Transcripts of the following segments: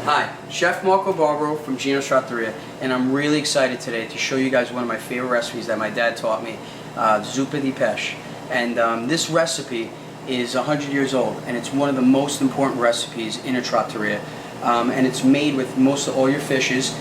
Hi, Chef Marco Barbaro from Gino's Trattoria, and I'm really excited today to show you guys one of my favorite recipes that my dad taught me, Zuppa di Pesce. And this recipe is 100 years old, and it's one of the most important recipes in a trattoria. And it's made with most of all your fishes,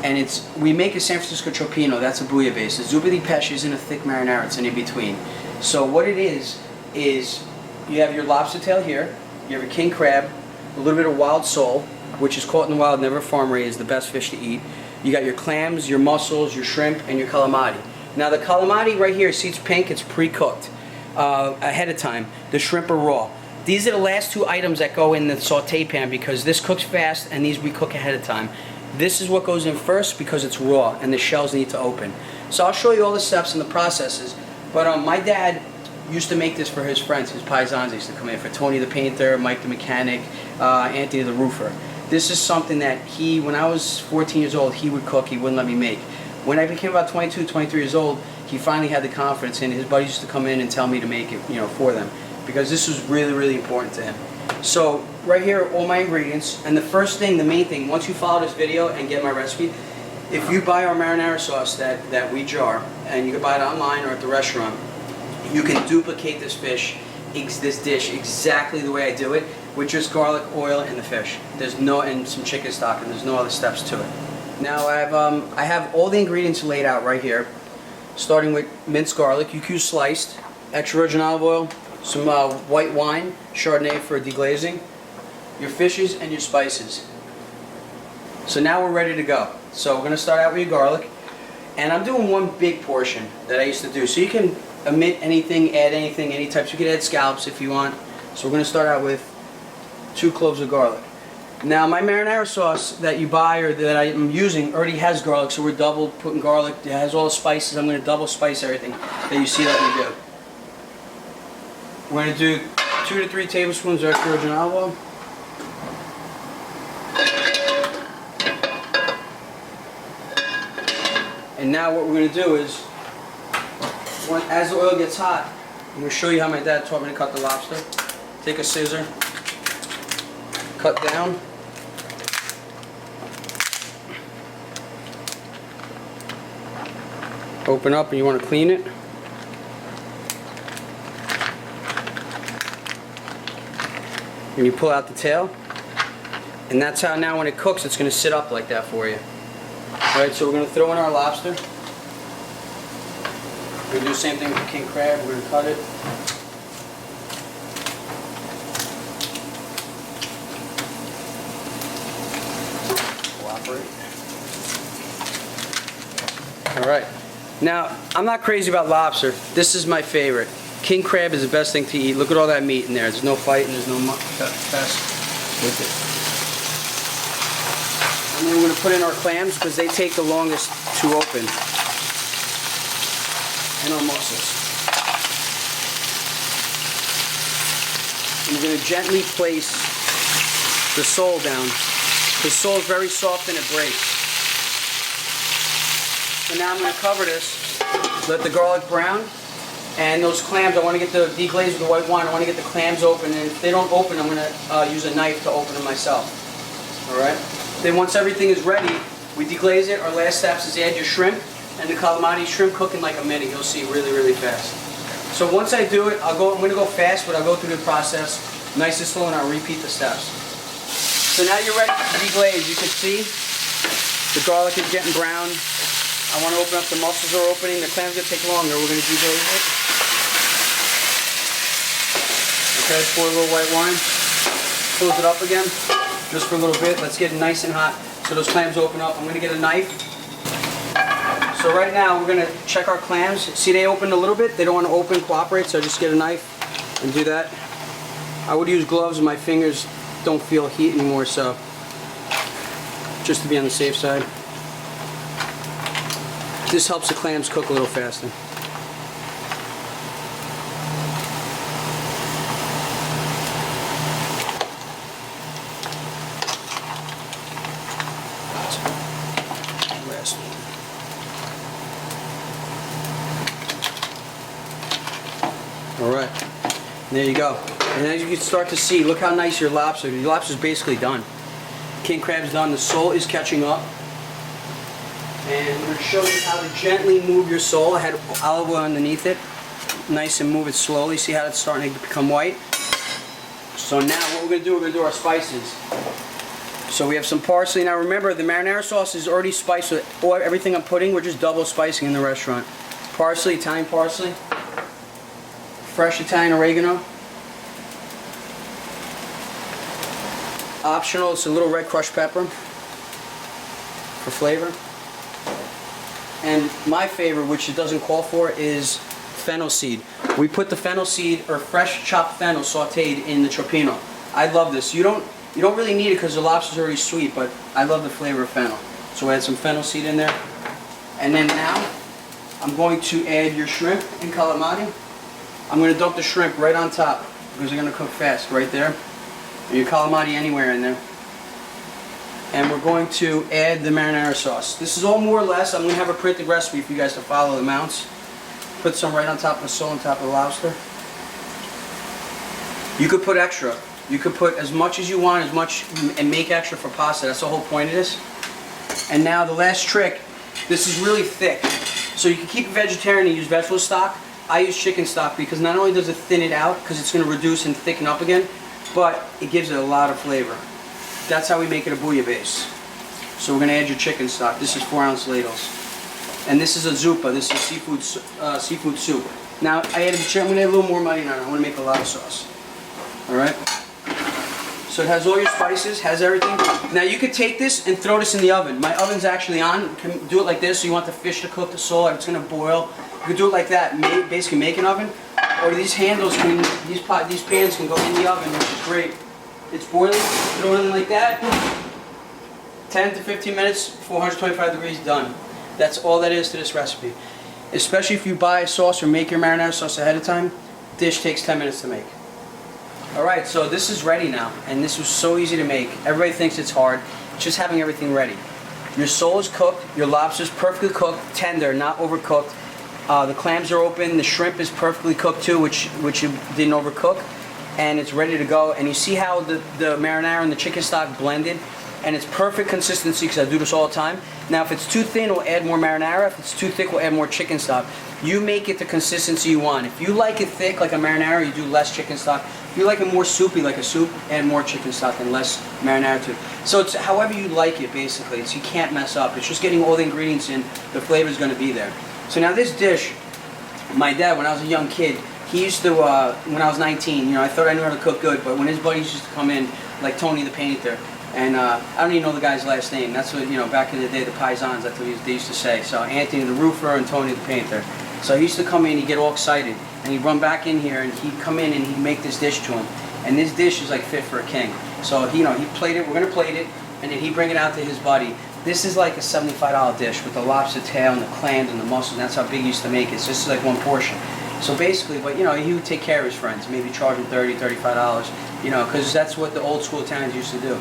and we make a San Francisco Tropino, that's a bouillabaisse. The Zuppa di Pesce isn't a thick marinara, it's an in-between. So what it is you have your lobster tail here, you have a king crab, a little bit of wild sole, which is caught in the wild, never farm raised, the best fish to eat. You got your clams, your mussels, your shrimp, and your calamari. Now the calamari right here, see it's pink, it's pre-cooked ahead of time. The shrimp are raw. These are the last two items that go in the saute pan because this cooks fast and these we cook ahead of time. This is what goes in first because it's raw and the shells need to open. So I'll show you all the steps and the processes. But my dad used to make this for his friends, his paisans used to come in, for Tony the painter, Mike the mechanic, Anthony the roofer. This is something that when I was 14 years old, he would cook, he wouldn't let me make. When I became about 22, 23 years old, he finally had the confidence, and his buddies used to come in and tell me to make it, for them, because this was really, really important to him. So right here are all my ingredients, and the first thing, the main thing, once you follow this video and get my recipe, if you buy our marinara sauce that we jar, and you can buy it online or at the restaurant, you can duplicate this dish exactly the way I do it, with just garlic, oil, and the fish. And some chicken stock, and there's no other steps to it. Now I have all the ingredients laid out right here, starting with minced garlic. You can use sliced, extra virgin olive oil, some white wine, Chardonnay for deglazing, your fishes, and your spices. So now we're ready to go. So we're going to start out with your garlic, and I'm doing one big portion that I used to do. So you can omit anything, add anything, any types. You can add scallops if you want. So we're going to start out with 2 cloves of garlic. Now my marinara sauce that you buy or that I'm using already has garlic, so we're double putting garlic. It has all the spices. I'm going to double spice everything that you see that we do. We're going to do 2 to 3 tablespoons of extra virgin olive oil. And now what we're going to do is, as the oil gets hot, I'm going to show you how my dad taught me to cut the lobster. Take a scissor, cut down, open up, and you want to clean it. And you pull out the tail, and that's how now when it cooks it's going to sit up like that for you. Alright, so we're going to throw in our lobster. We're going to do the same thing with the king crab. We're going to cut it. Alright, now I'm not crazy about lobster. This is my favorite. King crab is the best thing to eat. Look at all that meat in there. There's no fighting, there's no mess with it. And then we're going to put in our clams because they take the longest to open. And our mussels. And we're going to gently place the sole down. The sole is very soft and it breaks. So now I'm going to cover this, let the garlic brown, and those clams, I want to get the deglaze with the white wine, I want to get the clams open, and if they don't open, I'm going to use a knife to open them myself. Alright? Then once everything is ready, we deglaze it. Our last steps is add your shrimp, and the calamari shrimp cook in like a minute. You'll see really, really fast. So once I do it, I'm going to go fast, but I'll go through the process nice and slow, and I'll repeat the steps. So now you're ready to deglaze. You can see the garlic is getting brown. I want to open up, the mussels are opening, the clams are going to take longer. We're going to deglaze it. Okay, pour a little white wine. Close it up again, just for a little bit. Let's get it nice and hot so those clams open up. I'm going to get a knife. So right now we're going to check our clams. See, they opened a little bit. They don't want to open, cooperate, so just get a knife and do that. I would use gloves, and my fingers don't feel heat anymore, so just to be on the safe side. This helps the clams cook a little faster. Alright, there you go. And as you can start to see, look how nice your lobster is basically done. King crab's done. The sole is catching up. And I'm going to show you how to gently move your sole. I had olive oil underneath it. Nice, and move it slowly. See how it's starting to become white? So now what we're going to do, we're going to do our spices. So we have some parsley. Now remember, the marinara sauce is already spiced with everything I'm putting. We're just double spicing in the restaurant. Parsley, Italian parsley. Fresh Italian oregano. Optional, it's a little red crushed pepper for flavor. And my favorite, which it doesn't call for, is fennel seed. We put the fennel seed, or fresh chopped fennel, sauteed in the tropino. I love this. You don't really need it because the lobster's already sweet, but I love the flavor of fennel. So I add some fennel seed in there. And then now, I'm going to add your shrimp and calamari. I'm going to dump the shrimp right on top because they're going to cook fast right there. And your calamari anywhere in there. And we're going to add the marinara sauce. This is all more or less. I'm going to have a printed recipe for you guys to follow the amounts. Put some right on top of the sole, on top of the lobster. You could put extra. You could put as much as you want, and make extra for pasta. That's the whole point of this. And now the last trick, this is really thick. So you can keep it vegetarian and use vegetable stock. I use chicken stock because not only does it thin it out, because it's going to reduce and thicken up again, but it gives it a lot of flavor. That's how we make it a bouillabaisse. So we're going to add your chicken stock. This is 4-ounce ladles. And this is a zuppa. This is seafood soup. Now I added the chicken. I'm going to add a little more money on it. I want to make a lot of sauce. Alright? So it has all your spices, has everything. Now you could take this and throw this in the oven. My oven's actually on. You can do it like this. So you want the fish to cook, the sole, it's going to boil. You could do it like that. Basically make an oven. Or these handles, these pans can go in the oven, which is great. It's boiling, throw it in like that. 10 to 15 minutes, 425 degrees, done. That's all that is to this recipe. Especially if you buy a sauce or make your marinara sauce ahead of time, dish takes 10 minutes to make. Alright, so this is ready now, and this was so easy to make. Everybody thinks it's hard. It's just having everything ready. Your sole is cooked, your lobster's perfectly cooked, tender, not overcooked. The clams are open, the shrimp is perfectly cooked too, which you didn't overcook. And it's ready to go. And you see how the marinara and the chicken stock blended? And it's perfect consistency because I do this all the time. Now if it's too thin, we'll add more marinara. If it's too thick, we'll add more chicken stock. You make it the consistency you want. If you like it thick like a marinara, you do less chicken stock. If you like it more soupy like a soup, add more chicken stock and less marinara to it. So it's however you like it basically. It's, you can't mess up. It's just getting all the ingredients in. The flavor is going to be there. So now this dish, my dad, when I was a young kid, he used to, when I was 19, you know, I thought I knew how to cook good, but when his buddies used to come in, like Tony the painter, and I don't even know the guy's last name. That's what, you know, back in the day, the paisans, that's what they used to say. So Anthony the roofer and Tony the painter. So he used to come in, he'd get all excited, and he'd run back in here, and he'd come in and he'd make this dish to him. And this dish is like fit for a king. So, you know, he played it, we're going to plate it, and then he'd bring it out to his buddy. This is like a $75 dish with the lobster tail and the clams and the mussels, and that's how big he used to make it. So this is like one portion. So basically, but you know, he would take care of his friends, maybe charge them $30, $35, you know, because that's what the old school Italians used to do.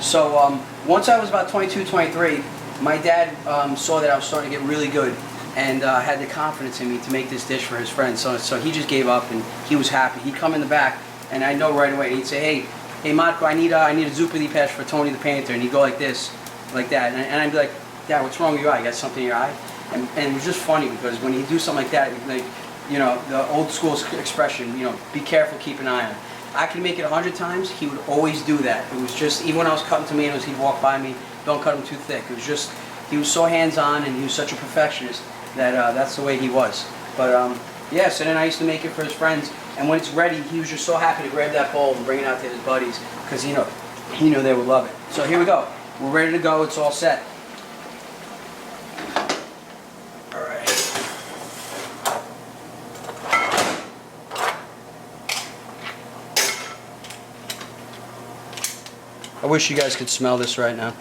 So once I was about 22, 23, my dad saw that I was starting to get really good, and had the confidence in me to make this dish for his friends. So he just gave up, and he was happy. He'd come in the back, and I'd know right away. He'd say, hey Marco, I need a Zuppa di Pesce for Tony the painter, and he'd go like this, like that, and I'd be like, Dad, what's wrong with your eye? You got something in your eye? And it was just funny because when he'd do something like that, like, you know, the old school expression, you know, be careful, keep an eye on it. I could make it 100 times, he would always do that. It was just, even when I was cutting tomatoes, he'd walk by me, don't cut them too thick. It was just, he was so hands-on and he was such a perfectionist that that's the way he was. But yeah, so then I used to make it for his friends, and when it's ready, he was just so happy to grab that bowl and bring it out to his buddies because, you know, he knew they would love it. So here we go. We're ready to go. It's all set. I wish you guys could smell this right now.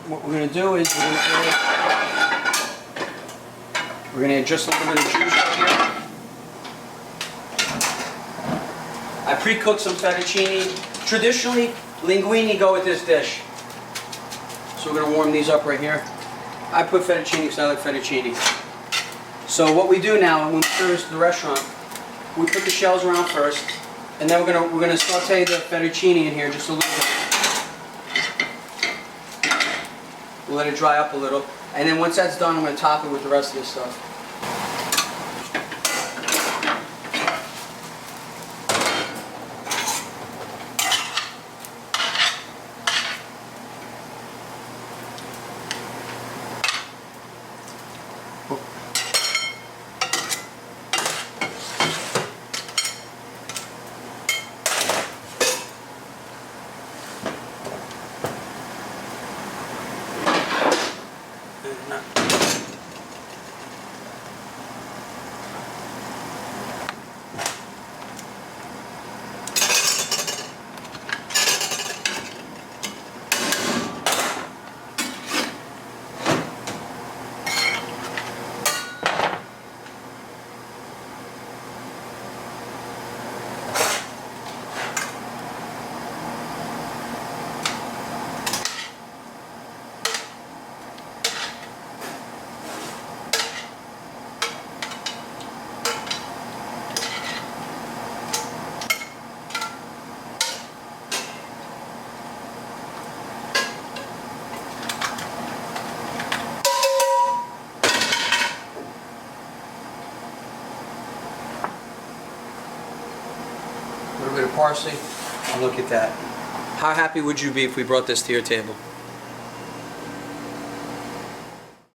What we're going to do is we're going to add just a little bit of juice right here. I pre-cooked some fettuccine. Traditionally, linguine go with this dish. So we're going to warm these up right here. I put fettuccine because I like fettuccine. So what we do now, when we serve this to the restaurant, we put the shells around first, and then we're gonna saute the fettuccine in here just a little bit. We'll let it dry up a little, and then once that's done, I'm going to top it with the rest of this stuff. A little bit of parsley, and look at that. How happy would you be if we brought this to your table?